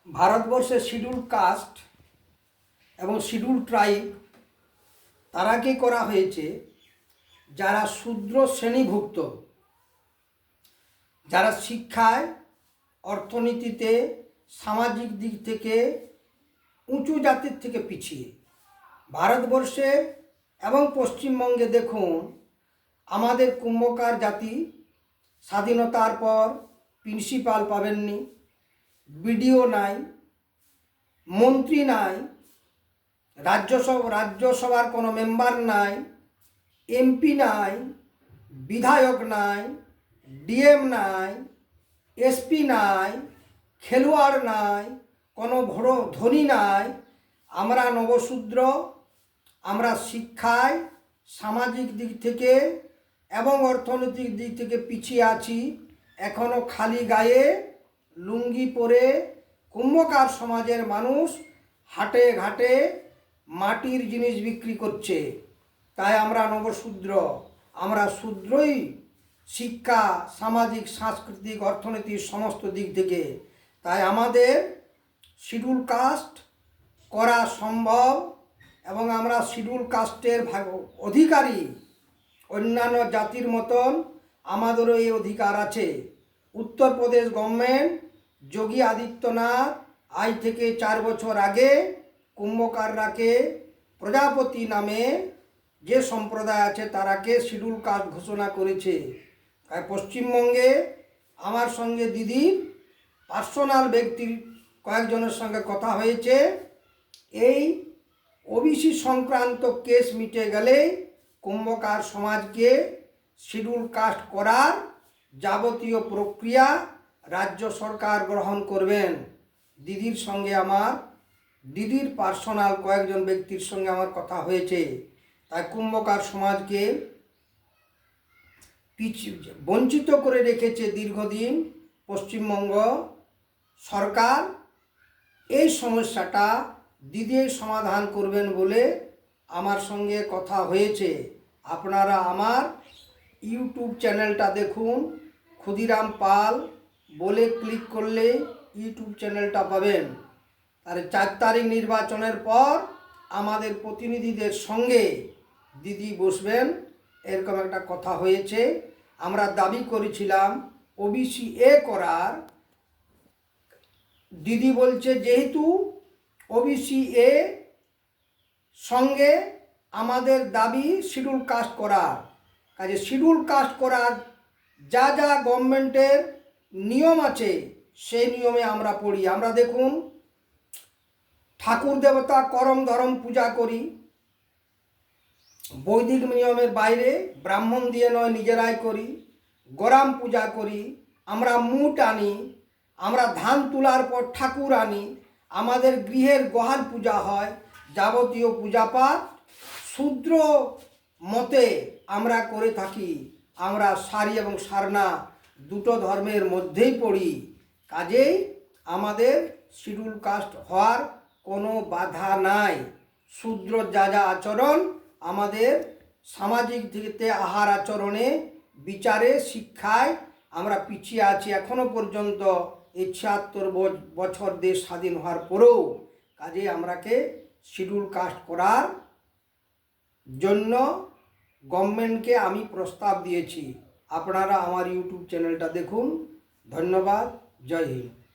ভারতবর্ষের schedule caste এবং schedule tribe তারাকে করা হয়েছে যারা শূদ্র শ্রেণীভুক্ত, যারা শিক্ষায়, অর্থনীতিতে, সামাজিক দিক থেকে উঁচু জাতির থেকে পিছিয়ে। ভারতবর্ষে এবং পশ্চিমবঙ্গে দেখুন, আমাদের কুম্ভকার জাতি স্বাধীনতার পর প্রিন্সিপাল পাবেননি, বিডিও নাই, মন্ত্রী নাই, রাজ্যসভার কোনো মেম্বার নাই, এমপি নাই, বিধায়ক নাই, ডিএম নাই, এসপি নাই, খেলোয়াড় নাই, কোনো বড় ধনী নাই। আমরা নবশূদ্র, আমরা শিক্ষায়, সামাজিক দিক থেকে এবং অর্থনৈতিক দিক থেকে পিছিয়ে আছি। এখনও খালি গায়ে লুঙ্গি পরে কুম্ভকার সমাজের মানুষ হাটে ঘাটে মাটির জিনিস বিক্রি করছে। তাই আমরা নবশূদ্র, আমরা শূদ্রই শিক্ষা, সামাজিক, সাংস্কৃতিক, অর্থনৈতিক সমস্ত দিক থেকে। তাই আমাদের শিডিউল কাস্ট করা সম্ভব এবং আমরা শিডিউল কাস্টের অধিকারী। অন্যান্য জাতির মতন আমাদেরও এই অধিকার আছে। উত্তরপ্রদেশ গভর্নমেন্ট যোগী আদিত্যনাথ আজ থেকে 4 বছর আগে কুম্ভকাররাকে প্রজাপতি নামে যে সম্প্রদায় আছে তারাকে শিডিউল কাস্ট ঘোষণা করেছে। তাই পশ্চিমবঙ্গে আমার সঙ্গে দিদির পার্সোনাল ব্যক্তির কয়েকজনের সঙ্গে কথা হয়েছে। এই ওবিসি সংক্রান্ত কেস মিটে গেলে কুম্ভকার সমাজকে শিডিউল কাস্ট করার যাবতীয় প্রক্রিয়া রাজ্য সরকার গ্রহণ করবেন। দিদির সঙ্গে দিদির পার্সোনাল কয়েকজন ব্যক্তির সঙ্গে আমার কথা হয়েছে। তাই কুম্ভকার সমাজকে বঞ্চিত করে রেখেছে দীর্ঘদিন পশ্চিমবঙ্গ সরকার। এই সমস্যাটা দিদি সমাধান করবেন বলে আমার সঙ্গে কথা হয়েছে। আপনারা আমার ইউটিউব চ্যানেলটা দেখুন, ক্ষুদিরাম পাল বলে ক্লিক করলে ইউটিউব চ্যানেলটা পাবেন। আর 4 তারিখ নির্বাচনের পর আমাদের প্রতিনিধিদের সঙ্গে দিদি বসবেন, এরকম একটা কথা হয়েছে। আমরা দাবি করেছিলাম ওবিসি এ করার। দিদি বলছে যেহেতু ওবিসি এ সঙ্গে আমাদের দাবি শিডিউল কাস্ট করার, কাজে শিডিউল কাস্ট করার যা যা গভর্নমেন্টের নিয়ম আছে সেই নিয়মে আমরা পড়ি। আমরা দেখুন, ঠাকুর দেবতা করম ধরম পূজা করি, বৈদিক নিয়মের বাইরে ব্রাহ্মণ দিয়ে নয় নিজেরাই করি। গরাম পূজা করি, আমরা মুট আনি, আমরা ধান তোলার পর ঠাকুর আনি, আমাদের গৃহের গোহাল পূজা হয়। যাবতীয় পূজাপাঠ শূদ্র মতে আমরা করে থাকি। আমরা সারি এবং সারনা দুটো ধর্মের মধ্যেই পড়ি। কাজেই আমাদের শিডিউল কাস্ট হওয়ার কোনো বাধা নাই। শূদ্র যা যা আচরণ, আমাদের সামাজিক দিকে আহার আচরণে, বিচারে, শিক্ষায় আমরা পিছিয়ে আছি এখনও পর্যন্ত। এই 76 বছর দেশ স্বাধীন হওয়ার পরেও। কাজে আমরাকে শিডিউল কাস্ট করার জন্য গভর্নমেন্টকে আমি প্রস্তাব দিয়েছি। আপনারা আমার ইউটিউব চ্যানেলটা দেখুন। ধন্যবাদ। জয় হিন্দ।